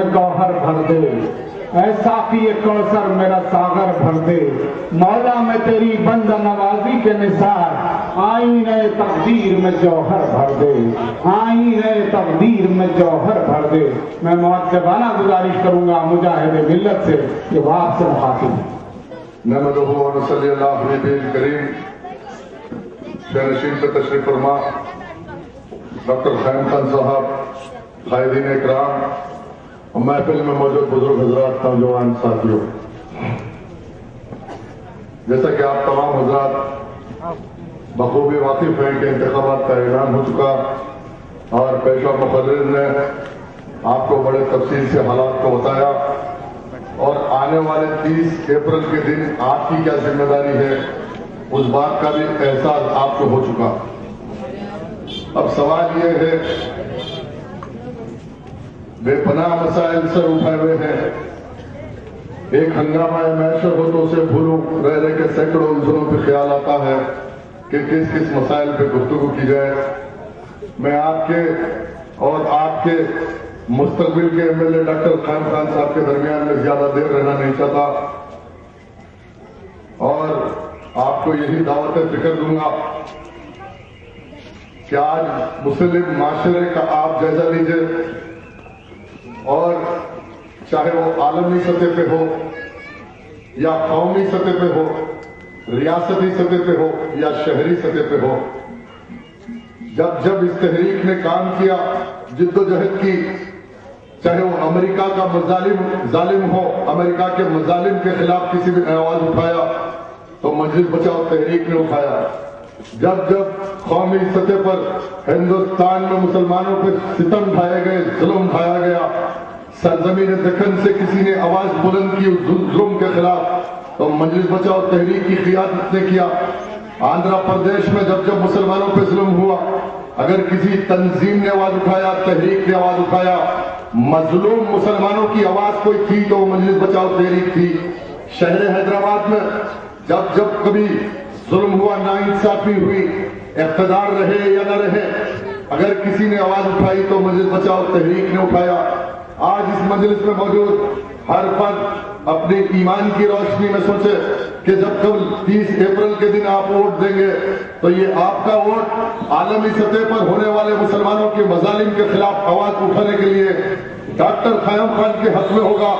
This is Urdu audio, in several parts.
میں گوہر بھر دے، اے ساقی کوثر میرا ساغر بھر دے، مولا میں تیری بندہ نوازی کے نثار آئینہ تقدیر میں جوہر بھر دے، آئینہ تقدیر میں جوہر بھر دے۔ میں مؤدبانہ گزارش کروں گا مجاہد ملت سے کہ وہ آپ سے مخاطب ہے۔ نحمدہ و نصلی اللہ علیہ کریم۔ شہنشین پہ تشریف فرما ڈاکٹر خیم خان صاحب، قائدین اکرام اور محفل میں موجود بزرگ حضرات، نوجوان ساتھیوں، جیسا کہ آپ تمام حضرات بخوبی واقف ہیں کہ انتخابات کا اعلان ہو چکا اور پیشوا مقرر نے آپ کو بڑے تفصیل سے حالات کو بتایا، اور آنے والے 30 اپریل کے دن آپ کی کیا ذمہ داری ہے اس بات کا بھی احساس آپ کو ہو چکا۔ اب سوال یہ ہے، بے پناہ مسائل سر اٹھائے ہوئے ہیں، ایک ہنگامہ معیشت ہو تو اسے بھولوں رہ رہ کے سینکڑوں الجھنوں پہ خیال آتا ہے کہ کس کس مسائل پہ گفتگو کی جائے۔ میں آپ کے اور آپ کے مستقبل کے ایم ایل اے ڈاکٹر خیم خان صاحب کے درمیان میں زیادہ دیر رہنا نہیں چاہتا، اور آپ کو یہی دعوت فکر دوں گا کہ آج مسلم معاشرے کا آپ جائزہ لیجئے، اور چاہے وہ عالمی سطح پہ ہو یا قومی سطح پہ ہو، ریاستی سطح پہ ہو یا شہری سطح پہ ہو، جب جب اس تحریک نے کام کیا، جد و جہد کی، چاہے وہ امریکہ کا ظالم ہو، امریکہ کے مظالم کے خلاف کسی بھی آواز اٹھایا تو مجلس بچاؤ تحریک نے اٹھایا۔ جب جب قومی سطح پر ہندوستان میں مسلمانوں پہ ستم ڈھائے گئے، ظلم ڈھایا گیا، سرزمین دکن سے کسی نے آواز بلند کی اس ظلم کے خلاف تو مجلس بچاؤ تحریک کی قیادت نے کیا۔ آندھرا پردیش میں جب جب مسلمانوں پہ ظلم ہوا، اگر کسی تنظیم نے آواز اٹھایا، تحریک نے آواز اٹھایا، مظلوم مسلمانوں کی آواز کوئی تھی تو وہ مجلس بچاؤ تحریک تھی۔ شہر حیدرآباد میں جب جب کبھی ظلم ہوا، ناانصافی ہوئی، اقتدار رہے یا نہ رہے، اگر کسی نے آواز اٹھائی تو مجلس بچاؤ تحریک نے اٹھایا۔ آج اس مجلس میں موجود ہر فرد اپنے ایمان کی روشنی میں سوچے کہ جب کل 30 اپریل کے دن آپ ووٹ دیں گے تو یہ آپ کا ووٹ عالمی سطح پر ہونے والے مسلمانوں کے مظالم کے خلاف آواز اٹھانے کے لیے ڈاکٹر خیم خان کے حق میں ہوگا۔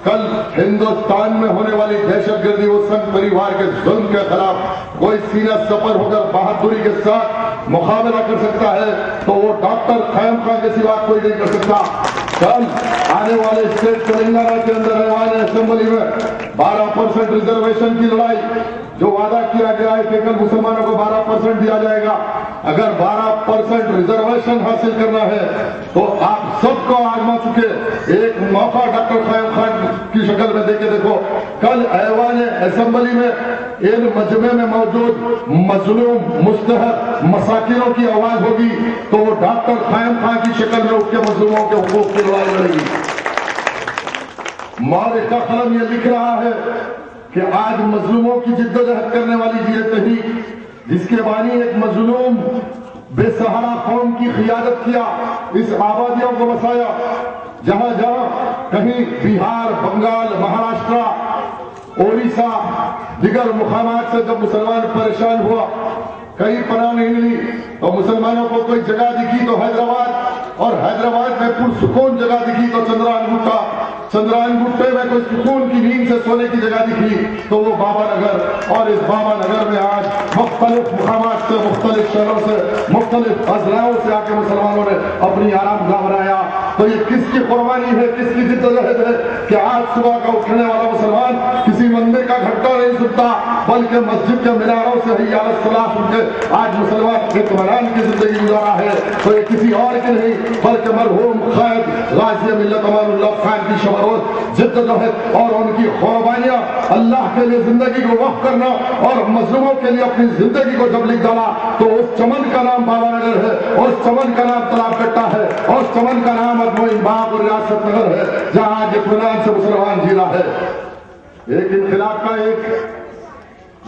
کل ہندوستان میں ہونے والی دہشت گردی و سنگ پریوار کے ظلم کے خلاف کوئی سینہ سپر ہو کر بہادری کے ساتھ مقابلہ کر سکتا ہے تو وہ ڈاکٹر خیم خان کے سوا کوئی نہیں کر سکتا۔ کل آنے والے اسٹیٹ تلنگانہ کے اندر ایوان اسمبلی میں 12% ریزرویشن کی لڑائی، جو وعدہ کیا گیا ہے کہ کل مسلمانوں کو 12% دیا جائے گا، اگر 12% ریزرویشن حاصل کرنا ہے تو آپ سب کو آزما چکے ایک موقع ڈاکٹر خیم خان کی شکل میں دے کے دیکھو۔ کل ایوان اسمبلی میں ان مجمع میں موجود مظلوم مستحق مساکینوں کی آواز ہوگی تو وہ ڈاکٹر خیم خان کی شکل میں اٹھ کے مظلوموں کے حقوق کی لڑائی لڑے گی۔ مورخ کا قلم یہ لکھ رہا ہے کہ آج مظلوموں کی جدوجہد کرنے والی یہ تحریک جس کے بانی ایک مظلوم بے سہارا قوم کی قیادت کیا، اس آبادیوں کو بسایا، جہاں جہاں کہیں بہار، بنگال، مہاراشٹر، اڑیسہ، دیگر مقامات سے جب مسلمان پریشان ہوا، کہیں پناہ نہیں ملی تو مسلمانوں کو کوئی جگہ دکھی تو حیدرآباد، اور حیدرآباد میں پرسکون جگہ دکھی تو چندران گٹا، چندران گٹے میں کوئی سکون کی نیند سے سونے کی جگہ دکھی تو وہ بابا نگر، اور اس بابا نگر میں آج مختلف مقامات سے، مختلف شہروں سے، مختلف اضلاعوں سے آ کے مسلمانوں نے اپنی آرام گاہ بنایا۔ تو یہ کس کی قربانی ہے، کس کی جدوجہد ہے کہ آج صبح کا اٹھنے والا مسلمان کسی مندر کا گھنٹا نہیں سنتا بلکہ مسجد کے میناروں سے حی علی الصلاۃ سن کے آج مسلمان اطمینان کی زندگی گزارا ہے۔ تو یہ کسی اور کی نہیں بلکہ مرحوم قائد غازی ملت امان اللہ خان کی شب روز جدوجہد اور ان کی قربانیاں، اللہ کے لیے زندگی کو وقف کرنا اور مظلوموں کے لیے اپنی زندگی کو جب لکھ ڈالا تو اس چمن کا نام بابا نگر ہے، اس چمن کا نام تلاب کٹا ہے، اس چمن کا نام ادموئی باغ اور ریاست نگر ہے جہاں آج اطمینان سے مسلمان جی رہا ہے۔ ایک انقلاب کا ایک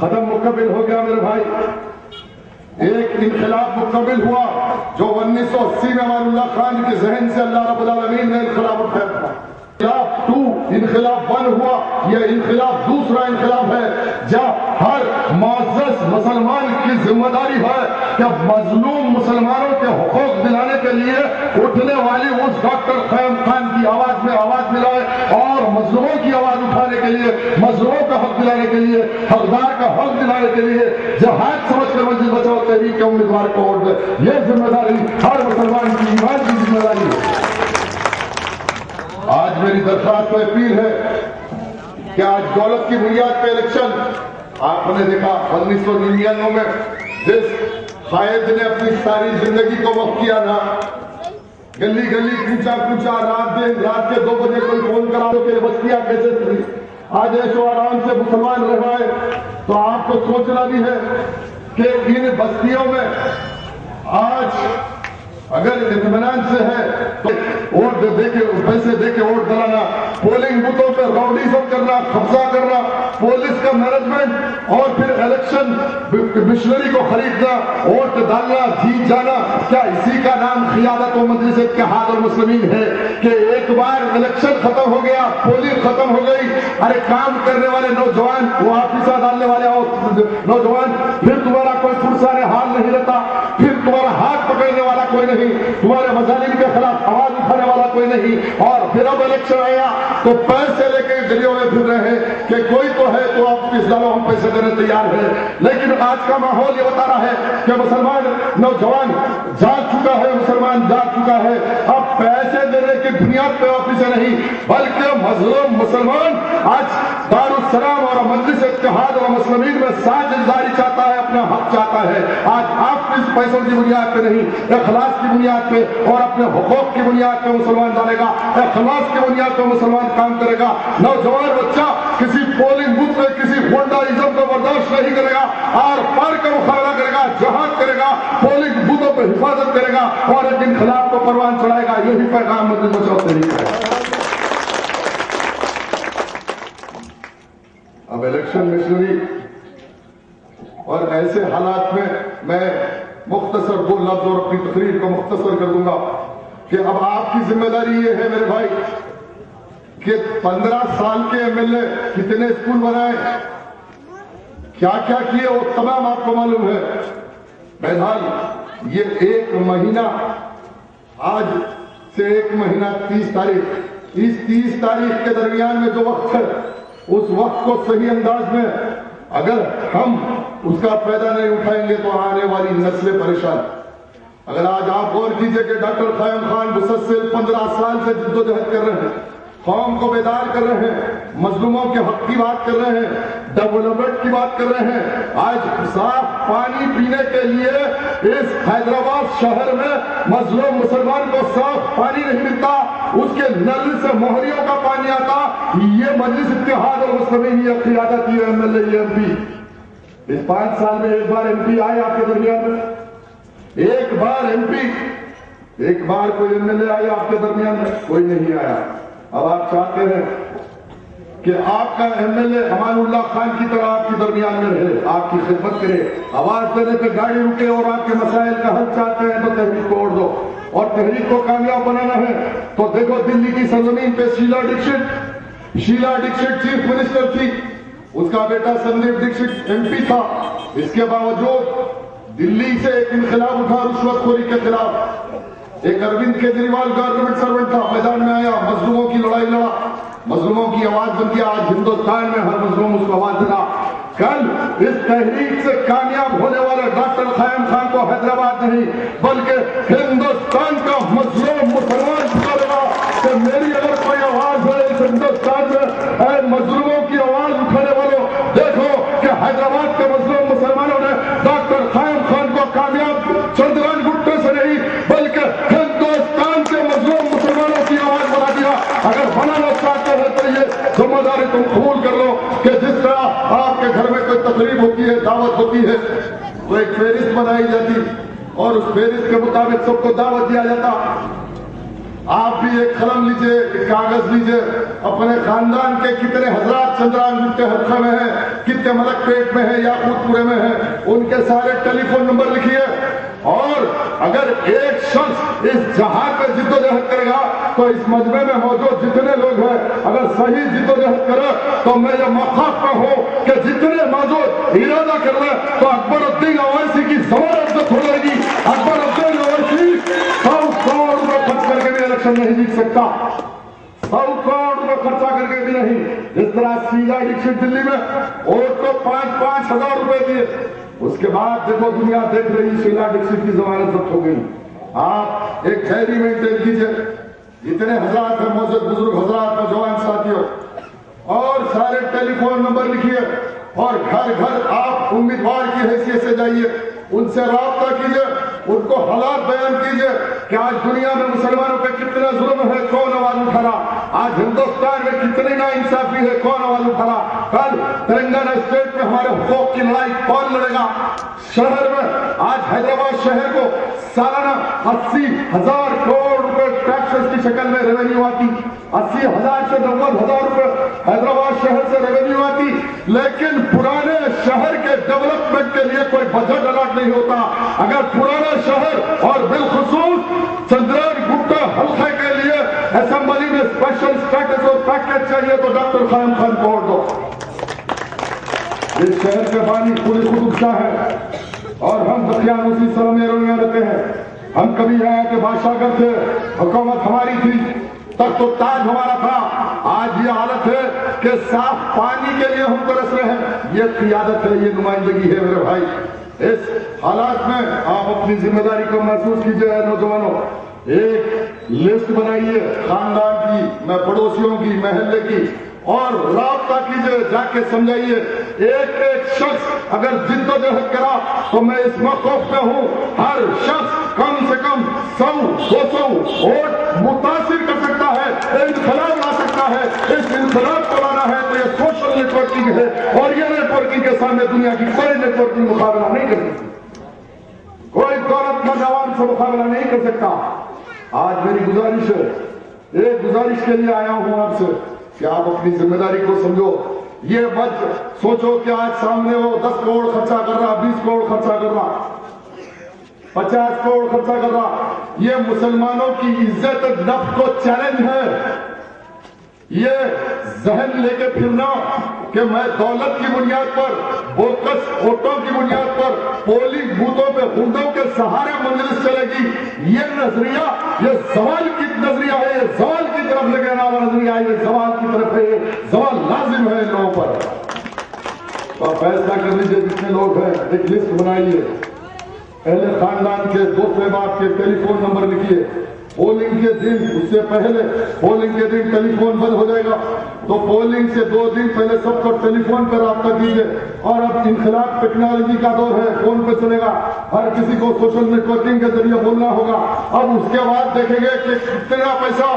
قدم مکمل ہو گیا میرے بھائی، ایک انقلاب مکمل ہوا جو 1980 میں امان اللہ خان کے ذہن سے اللہ رب العالمین نے انقلاب اٹھایا تھا۔ یہ انقلاب دوسرا انقلاب ہے جہاں ہر معزز مسلمان کی ذمہ داری ہے کہ مظلوم مسلمانوں کے حقوق دلانے کے لیے اٹھنے والی اس ڈاکٹر قیوم خان کی آواز میں آواز ملائے اور مظلوموں کی آواز اٹھانے کے لیے، مظلوموں کا حق دلانے کے لیے، حقدار کا حق دلانے کے لیے جہاد سمجھ کر مسجد بچاؤ تحریک کے امیدوار کو ووٹ دے۔ یہ ذمہ داری ہر مسلمان کی ایمان کی ذمہ داری ہے۔ آج میری درخواست و اپیل ہے کہ آج دولت کی بنیاد پہ الیکشن، آپ نے دیکھا 1999 میں جس قائد نے اپنی ساری زندگی کو وقف کیا نا، گلی گلی کوچا کوچا رات کے 2 بجے کوئی فون کرا دو کہ بستیاں کیسے تھی، آج ایسو آرام سے مسلمان رہ رہے، تو آپ کو سوچنا بھی ہے کہ ان بستیوں میں آج اگر اطمینان سے ہے تو ووٹ دے کے پیسے دے کے ووٹ دلانا، پولنگ بوتھوں پہ راؤڈیزم کرنا، قبضہ کرنا، پولیس کا مینجمنٹ اور پھر الیکشن مشنری کو خریدنا، ووٹ ڈالنا، جیت جانا، کیا اسی کا نام قیادت و مجلس اتحاد المسلمین ہے کہ ایک بار الیکشن ختم ہو گیا، پولنگ ختم ہو گئی، ارے کام کرنے والے نوجوان، وہ آفیسہ ڈالنے والے نوجوان، پھر تمہارا کوئی پرسان حال نہیں رہتا، پھر تمہارا ہاتھ پکڑنے والا کوئی نہیں، تمہارے مظالم کے خلاف آواز اٹھانے والا کوئی نہیں، اور پھر اب الیکشن آیا تو پیسے لے کے گلیوں میں پھر رہے ہیں کہ کوئی تو ہے تو آپ کس ڈالو ہم پیسے دینے تیار ہیں۔ لیکن آج کا ماحول یہ بتا رہا ہے کہ مسلمان نوجوان جاگ چکا ہے، مسلمان جاگ چکا ہے، اب پیسے دینے کی بنیاد پہ آفیسے نہیں بلکہ مظلوم مسلمان آج دارالسلام اور مجلس اتحاد و مسلمین میں ساجداری چاہتا ہے، اپنا حق چاہتا ہے۔ آج آپ اس پیسوں کی بنیاد پہ نہیں، اخلاص کی بنیاد پہ اور اپنے حقوق کی بنیاد پہ مسلمان ڈالے گا، اخلاص کی بنیاد پہ مسلمان کام کرے گا۔ نوجوان بچہ کسی پولنگ بوتھ میں کسی غنڈائزم کو برداشت نہیں کرے گا، آر پار کا مقابلہ کرے گا، جہاد کرے گا، پولنگ بوتھوں پہ حفاظت کرے گا اور ایک انقلاب کو پروان چڑھائے گا۔ یہی پیغام مجلس بچاؤ تحریک ہے۔ اب الیکشن مشنری اور ایسے حالات میں میں مختصر 2 لفظ اور اپنی تقریر کو مختصر کر دوں گا کہ اب آپ کی ذمہ داری یہ ہے میرے بھائی کہ 15 سال کے ایم ایل اے کتنے اسکول بنائے، کیا کیا کیے وہ تمام آپ کو معلوم ہے۔ بہرحال یہ 1 مہینہ، آج سے 1 مہینہ 30 تاریخ، اس 30 تاریخ کے درمیان میں جو وقت ہے اس وقت کو صحیح انداز میں اگر ہم اس کا فائدہ نہیں اٹھائیں گے تو آنے والی نسلیں پریشان۔ اگر آج آپ غور کیجئے کہ ڈاکٹر قیوم خان مسلسل 15 سال سے جدوجہد کر رہے ہیں، قوم کو بیدار کر رہے ہیں، مظلوموں کے حق کی بات کر رہے ہیں، ڈیولپمنٹ کی بات کر رہے ہیں۔ آج صاف پانی پینے کے لیے اس حیدرآباد شہر میں مظلوم مسلمان کو صاف پانی نہیں ملتا، اس کے نل سے مہریوں کا پانی آتا۔ یہ مجلس اتحاد اور مسلمین، یہ قیادت، یہ ایم ایل اے، یہ ایم پی، اس 5 سال میں ایک بار ایم پی آئے آپ کے درمیان میں؟ ایک بار ایم پی، ایک بار کوئی ایم ایل اے آیا آپ کے درمیان میں؟ کوئی نہیں آیا۔ اب آپ چاہتے ہیں کہ آپ کا ایم ایل اے امان اللہ خان کی طرح آپ کے درمیان میں رہے، آپ کی خدمت کرے، آواز دینے پہ گاڑی رکے اور آپ کے مسائل کا حل چاہتے ہیں تو تحریک کو اوڑ دو، اور تحریک کو کامیاب بنانا ہے تو دیکھو دلی کی سرزمین پہ شیلا ڈکشٹ چیف منسٹر تھی، اس کا بیٹا سندیپ ڈکشٹ ایم پی تھا، اس کے باوجود دلی سے ایک انقلاب اٹھا رشوت خوری کے خلاف۔ ایک اروند کیجریوال گورنمنٹ سرونٹ تھا، میدان میں آیا، مظلوموں کی لڑائی لڑا، مظلوموں کی آواز بن گیا۔ آج ہندوستان میں ہر مظلوم اس کو آواز دینا۔ کل اس تحریک سے کامیاب ہونے والے ڈاکٹر قیوم خان کو حیدرآباد نہیں بلکہ ہندوستان کا مظلوم مسلمان پکارے گا کہ میری اگر کوئی آواز ہے اس ہندوستان میں، اے مظلوموں کی آواز اٹھانے والوں، دیکھو کہ حیدرآباد کے مظلوم مسلمانوں نے ڈاکٹر قیوم خان کو کامیاب چندران گٹے سے نہیں بلکہ ہندوستان کے مظلوم مسلمانوں کی آواز بنا دیا۔ اگر بنانا چاہتے ہیں تو یہ ذمہ داری تم قبول کر لو کہ جس طرح آپ کے گھر میں کوئی تقریب ہوتی ہے، دعوت ہوتی ہے، تو ایک فہرست بنائی جاتی اور اس فہرست کے مطابق سب کو دعوت دیا جاتا۔ آپ بھی ایک قلم لیجئے، ایک کاغذ لیجئے، اپنے خاندان کے کتنے حضرات چندران گٹے حلقہ میں ہیں، کتنے ملک پیٹ میں ہیں، یاقوت پورے میں ہیں، ان کے سارے ٹیلی فون نمبر لکھیے، اور اگر ایک شخص اس جہاد میں جدوجہد کرے گا تو اس مجمع میں موجود جتنے لوگ ہیں اگر صحیح جدوجہد کرے تو میں یہ مخاطب ہوں کہ جتنے موجود ارادہ کر رہے تو اکبر الدین اویسی کی ضمانت سے کھل جائے گی. اکبر الدین اویسی 100 کروڑ روپے خرچ کر کے بھی الیکشن نہیں جیت سکتا. 100 کروڑ روپے خرچہ کر کے بھی نہیں. جس طرح شیلا دیکشت دلی میں ووٹ کو 5-5 ہزار روپے دیے. اس کے بعد دیکھو دنیا دیکھ رہی شیلا دیکشت کی ضمانت ضبط ہو گئی. آپ ایک ڈائری مینٹین کیجئے. اتنے حضرات ہیں موجود بزرگ حضرات نوجوان ساتھیوں اور سارے ٹیلی فون نمبر لکھیے اور گھر گھر آپ امیدوار کی حیثیت سے جائیے, ان سے رابطہ کیجئے, ان کو حالات بیان کیجئے کہ آج دنیا میں مسلمانوں پہ کتنا ظلم ہے, کون آواز اٹھا رہا. آج ہندوستان میں کتنی ناانصافی ہے, کون آواز اٹھا رہا. کل تلنگانہ اسٹیٹ میں ہمارے حقوق کی لڑائی کون لڑے گا. شہر میں آج حیدرآباد شہر کو سالانہ 80,000 کروڑ روپے ٹیکسز کی شکل میں ریونیو آتی. 80,000 سے 90,000 روپے حیدرآباد شہر سے ریونیو آتی, لیکن پرانے شہر کے ڈیولپمنٹ کے لیے کوئی بجٹ الاٹ نہیں ہوتا. اگر پرانا شہر اور بالخصوص چندران گپتا حلقے کے لیے اسمبلی میں اسپیشل اسٹیٹس اور پیکج چاہیے تو ڈاکٹر خان خان کو ووٹ دو. اس شہر کے بانی پوری قطب شاہ ہے اور ہم دقیانوسی سلمے رویاں رہتے ہیں. ہم کبھی ہے کہ بادشاہ گر تھے, حکومت ہماری تھی, تخت و تاج ہمارا تھا. آج یہ حالت ہے کہ صاف پانی کے لیے ہم ترس رہے ہیں. یہ قیادت ہے, یہ نمائندگی ہے میرے بھائی. اس حالات میں آپ اپنی ذمہ داری کو محسوس کیجئے. نوجوانوں, ایک لسٹ بنائیے خاندان کی, میں پڑوسیوں کی, محلے کی, اور رابطہ کیجئے, جا کے سمجھائیے. ایک ایک شخص اگر جدوجہد کرا تو میں اس موقف پہ ہوں, ہر شخص کم سے کم 100-200 ووٹ متاثر کر سکتا ہے, انقلاب لا سکتا ہے. اس انقلاب کو لانا ہے تو یہ سوشل نیٹ ورکنگ ہے, اور یہ نیٹ ورکنگ کے سامنے دنیا کی کوئی نیٹ ورکنگ مقابلہ نہیں کر سکتی. کوئی دولت کا جوان سے مقابلہ نہیں کر سکتا. آج میری گزارش ہے, ایک گزارش کے لیے آیا ہوں آپ سے کہ آپ اپنی ذمہ داری کو سمجھو. یہ مت سوچو کہ آج سامنے وہ 10 کروڑ خرچہ کر رہا, 20 کروڑ خرچہ کر رہا, 50 کروڑ خرچہ کر رہا. یہ مسلمانوں کی عزت نفس کو چیلنج ہے. یہ ذہن لے کے پھرنا کہ میں دولت کی بنیاد پر, بوکس ووٹوں کی بنیاد پر, پولنگ بوتھوں پہ ہنڈوں کے سہارے مجلس چلے گی, یہ نظریہ, یہ زوال کی نظریہ ہے. یہ زوال کی طرف لے کے آنے والا نظریہ ہے. یہ زوال کی طرف ہے. یہ زوال لازم ہے ان لوگوں پر. تو آپ فیصلہ کر لیجیے جتنے لوگ ہیں, ایک لسٹ بنائیے. اہل خاندان کے, دوست احباب کے ٹیلی فون نمبر لکھیے. پولنگ کے دن, اس سے پہلے پولنگ کے دن ٹیلی فون بند ہو جائے گا, تو پولنگ سے 2 دن پہلے سب کو ٹیلی فون پہ رابطہ کیجیے. اور اب انقلاب ٹیکنالوجی کا دور ہے, فون پہ چلے گا, ہر کسی کو سوشل نیٹ ورکنگ کے ذریعے بولنا ہوگا. اب اس کے بعد دیکھیں گے کہ کتنا پیسہ,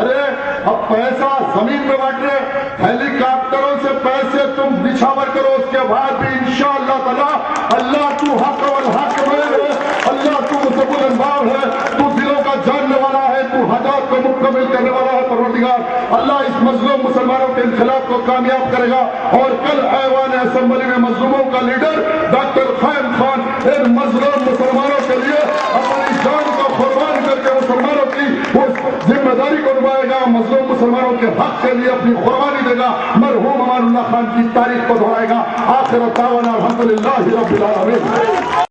ارے اب پیسہ زمین پہ بانٹ رہے, ہیلی کاپٹروں سے پیسے تم نچھاور کرو. اس کے بعد بھی انشاءاللہ تعالی اللہ تو حق والحق ہے, اللہ تو مصب الانبار ہے, تو دلوں کا جاننے والا ہے, تو حاجات کو مکمل کرنے والا ہے. پروردگار اللہ اس مظلوم مسلمانوں کے انقلاب کو کامیاب کرے گا. اور کل ایوان اسمبلی میں مظلوموں کا لیڈر ڈاکٹر خیم خان ان مظلوم مسلمانوں کے لیے اپنی جان کو قربان کر کے مسلمانوں کی اس ذمہ داری کو نبھائے گا. مظلوم مسلمانوں کے حق کے لیے اپنی قربانی دے گا. مرحوم امان اللہ خان کی تاریخ کو دہرائے گا. آخر دعوانا الحمدللہ رب العالمین.